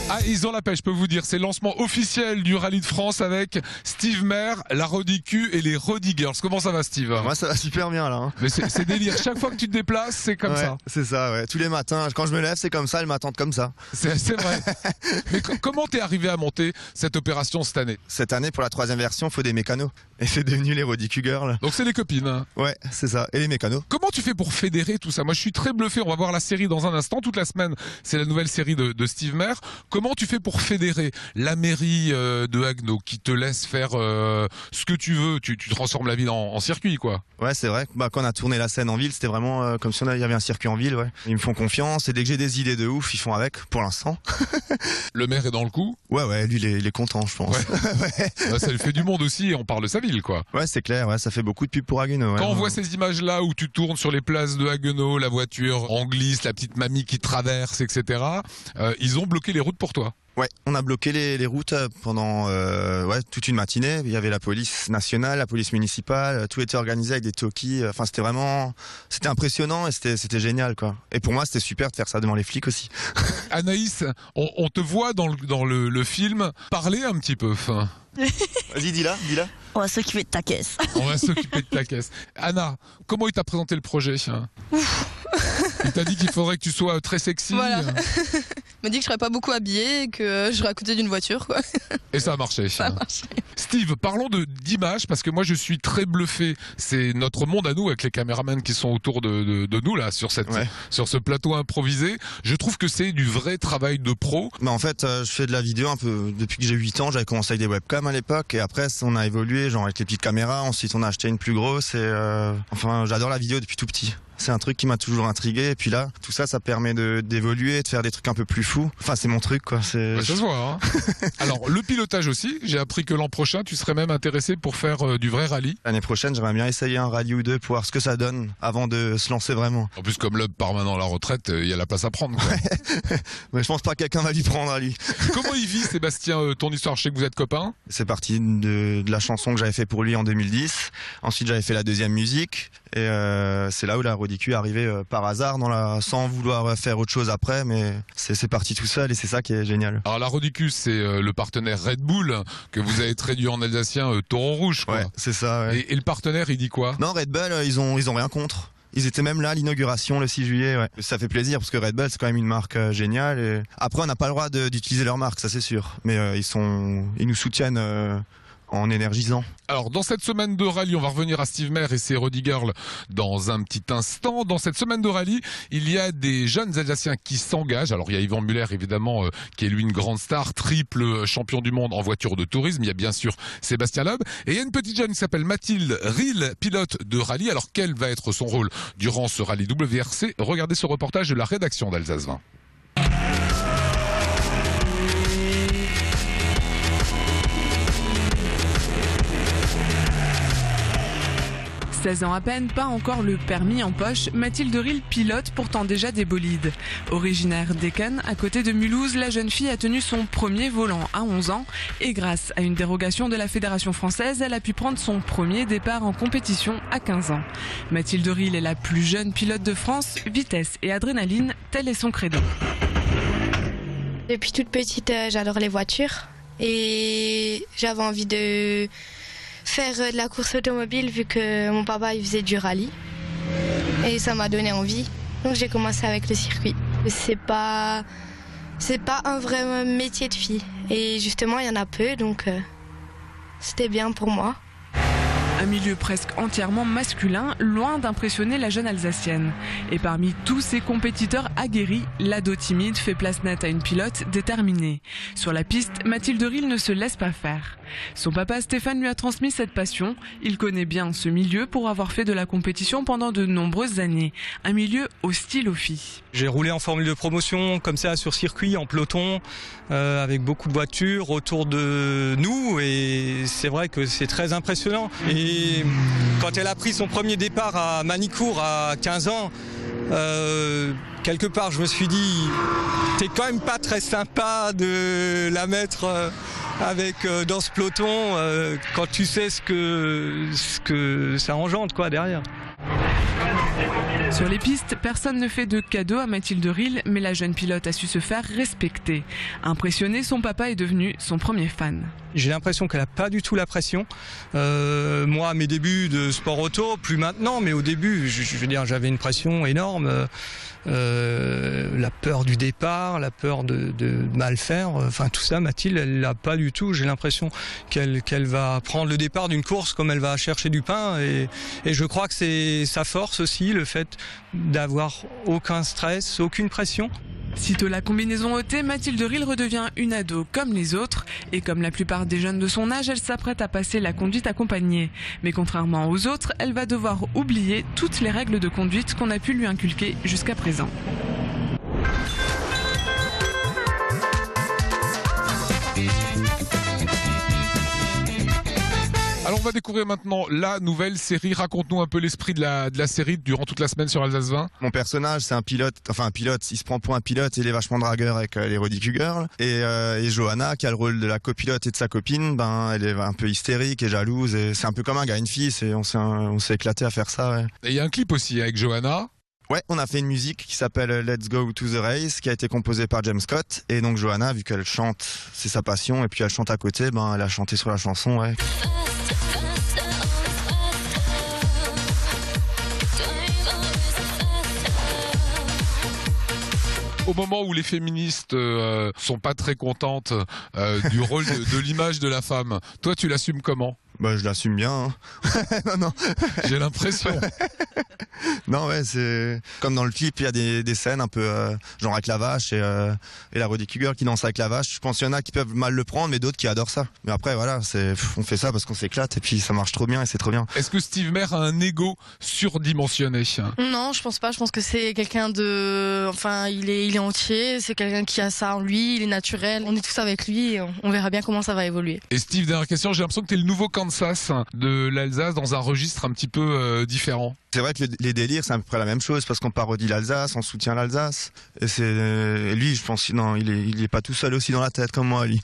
Ah, ils ont la pêche, je peux vous dire. C'est le lancement officiel du Rallye de France avec Steve Maire, la Rodicu et les Rodiggers. Comment ça va, Steve? Moi, ça va super bien là. Hein. Mais c'est délire. Chaque fois que tu te déplaces, c'est comme ça. C'est ça, ouais. Tous les matins, quand je me lève, c'est comme ça. Elles m'attendent comme ça. C'est vrai. Mais comment t'es arrivé à monter cette opération cette année? Cette année, pour la 3e version, il faut des mécanos. Et c'est devenu les Rodicu Girls. Donc c'est les copines. Hein. Ouais, c'est ça. Et les mécanos. Comment tu fais pour fédérer tout ça? Moi, je suis très bluffé. On va voir la série dans un instant. Toute la semaine, c'est la nouvelle série de Steve Maire. Comment tu fais pour fédérer la mairie de Haguenau qui te laisse faire ce que tu veux? Tu transformes la ville en circuit, quoi. Ouais, c'est vrai. Quand on a tourné la scène en ville, c'était vraiment comme si il y avait un circuit en ville. Ouais. Ils me font confiance et dès que j'ai des idées de ouf, ils font avec. Pour l'instant. Le maire est dans le coup. Ouais, lui, il est content, je pense. Ouais. Bah, ça lui fait du monde aussi. Et on parle de sa ville, quoi. Ouais, c'est clair. Ouais, ça fait beaucoup de pub pour Haguenau. Ouais. Quand on voit ces images-là où tu tournes sur les places de Haguenau, la voiture en glisse, la petite mamie qui traverse, etc. Ils ont bloqué les routes pour toi. Ouais, on a bloqué les routes pendant toute une matinée. Il y avait la police nationale, la police municipale, tout était organisé avec des talkies. Enfin, c'était impressionnant et c'était génial, quoi. Et pour moi, c'était super de faire ça devant les flics aussi. Anaïs, on te voit dans le film parler un petit peu. Vas-y, dis-la. On va s'occuper de ta caisse. On va s'occuper de ta caisse. Anna, comment il t'a présenté le projet? Il t'a dit qu'il faudrait que tu sois très sexy. Voilà. Il m'a dit que je serais pas beaucoup habillée et que je serais à côté d'une voiture, quoi. Et ça a marché. Ça a marché. Steve, parlons d'images parce que moi je suis très bluffé. C'est notre monde à nous avec les caméramans qui sont autour de nous là sur ce plateau improvisé. Je trouve que c'est du vrai travail de pro. Mais en fait, je fais de la vidéo un peu depuis que j'ai 8 ans. J'avais commencé avec des webcams à l'époque et après on a évolué, genre avec les petites caméras. Ensuite on a acheté une plus grosse et enfin j'adore la vidéo depuis tout petit. C'est un truc qui m'a toujours intrigué et puis là, tout ça, ça permet d'évoluer, de faire des trucs un peu plus fous. Enfin, c'est mon truc, quoi. Ça se voit. Hein. Alors, le pilotage aussi. J'ai appris que l'an prochain, tu serais même intéressé pour faire du vrai rallye. L'année prochaine, j'aimerais bien essayer un rallye ou deux pour voir ce que ça donne avant de se lancer vraiment. En plus, comme l'Hub part maintenant à la retraite, il y a la place à prendre, quoi. Mais je pense pas que quelqu'un va lui prendre à lui. Comment il vit, Sébastien, ton histoire? Je sais que vous êtes copains. C'est parti de la chanson que j'avais fait pour lui en 2010. Ensuite, j'avais fait la deuxième musique. Et c'est là où la Rodicu est arrivée par hasard, sans vouloir faire autre chose après, mais c'est parti tout seul et c'est ça qui est génial. Alors la Rodicu, c'est le partenaire Red Bull que vous avez traduit en alsacien Taureau Rouge, quoi. Ouais, c'est ça. Ouais. Et le partenaire, il dit quoi? Non, Red Bull, ils ont rien contre. Ils étaient même là à l'inauguration le 6 juillet. Ouais. Ça fait plaisir parce que Red Bull c'est quand même une marque géniale. Et après, on n'a pas le droit d'utiliser leur marque, ça c'est sûr. Mais ils nous soutiennent. En énergisant. Alors dans cette semaine de rallye, on va revenir à Steve Maire et ses Rodiggers dans un petit instant. Dans cette semaine de rallye, il y a des jeunes Alsaciens qui s'engagent. Alors il y a Yvan Muller évidemment, qui est lui une grande star, triple champion du monde en voiture de tourisme. Il y a bien sûr Sébastien Loeb. Et il y a une petite jeune qui s'appelle Mathilde Riel, pilote de rallye. Alors quel va être son rôle durant ce rallye WRC? Regardez ce reportage de la rédaction d'Alsace 20. 16 ans à peine, pas encore le permis en poche, Mathilde Riel pilote pourtant déjà des bolides. Originaire d'Eken, à côté de Mulhouse, la jeune fille a tenu son premier volant à 11 ans et grâce à une dérogation de la Fédération française, elle a pu prendre son premier départ en compétition à 15 ans. Mathilde Riel est la plus jeune pilote de France, vitesse et adrénaline, tel est son credo. Depuis toute petite, j'adore les voitures et j'avais envie de faire de la course automobile vu que mon papa il faisait du rallye et ça m'a donné envie. Donc j'ai commencé avec le circuit. C'est pas un vrai métier de fille et justement il y en a peu donc c'était bien pour moi. Un milieu presque entièrement masculin, loin d'impressionner la jeune Alsacienne. Et parmi tous ses compétiteurs aguerris, l'ado timide fait place nette à une pilote déterminée. Sur la piste, Mathilde Riel ne se laisse pas faire. Son papa Stéphane lui a transmis cette passion. Il connaît bien ce milieu pour avoir fait de la compétition pendant de nombreuses années. Un milieu hostile aux filles. J'ai roulé en formule de promotion comme ça sur circuit, en peloton, avec beaucoup de voitures autour de nous et c'est vrai que c'est très impressionnant. Et quand elle a pris son premier départ à Manicourt à 15 ans, quelque part je me suis dit t'es quand même pas très sympa de la mettre dans ce peloton quand tu sais ce que ça engendre quoi derrière. Sur les pistes, personne ne fait de cadeaux à Mathilde Ril, mais la jeune pilote a su se faire respecter. Impressionné, son papa est devenu son premier fan. J'ai l'impression qu'elle n'a pas du tout la pression. Moi, à mes débuts de sport auto, plus maintenant, mais au début, je veux dire, j'avais une pression énorme. La peur du départ, la peur de mal faire, enfin tout ça, Mathilde, elle l'a pas du tout. J'ai l'impression qu'elle va prendre le départ d'une course comme elle va chercher du pain. Et je crois que c'est sa force aussi, le fait d'avoir aucun stress, aucune pression. Sitôt la combinaison ôtée, Mathilde Ril redevient une ado comme les autres. Et comme la plupart des jeunes de son âge, elle s'apprête à passer la conduite accompagnée. Mais contrairement aux autres, elle va devoir oublier toutes les règles de conduite qu'on a pu lui inculquer jusqu'à présent. Alors on va découvrir maintenant la nouvelle série. Raconte-nous un peu l'esprit de la série durant toute la semaine sur Alsace 20. Mon personnage, c'est un pilote, il se prend pour un pilote et il est vachement dragueur avec les Roddy Girls. Et Johanna, qui a le rôle de la copilote et de sa copine, elle est un peu hystérique et jalouse. Et c'est un peu comme un gars et une fille, on s'est éclaté à faire ça. Ouais. Et il y a un clip aussi avec Johanna. Ouais, on a fait une musique qui s'appelle Let's Go to the Race, qui a été composée par James Scott. Et donc Johanna, vu qu'elle chante, c'est sa passion, et puis elle chante à côté, elle a chanté sur la chanson, ouais. Au moment où les féministes sont pas très contentes du rôle de l'image de la femme, toi tu l'assumes comment ? Je l'assume bien. Hein. non. J'ai l'impression. Non, ouais, c'est comme dans le clip, il y a des scènes un peu genre avec la vache et la Roddy Girl qui danse avec la vache. Je pense qu'il y en a qui peuvent mal le prendre, mais d'autres qui adorent ça. Mais après, voilà, on fait ça parce qu'on s'éclate et puis ça marche trop bien et c'est trop bien. Est-ce que Steve Maire a un ego surdimensionné ? Non, je pense pas. Je pense que c'est quelqu'un il est entier. C'est quelqu'un qui a ça en lui. Il est naturel. On est tous avec lui. Et on verra bien comment ça va évoluer. Et Steve, dernière question. J'ai l'impression que t'es le nouveau Kansas de l'Alsace dans un registre un petit peu différent. C'est vrai que les délires, c'est à peu près la même chose parce qu'on parodie l'Alsace, on soutient l'Alsace. Et lui, je pense, non, il est pas tout seul aussi dans la tête comme moi, lui.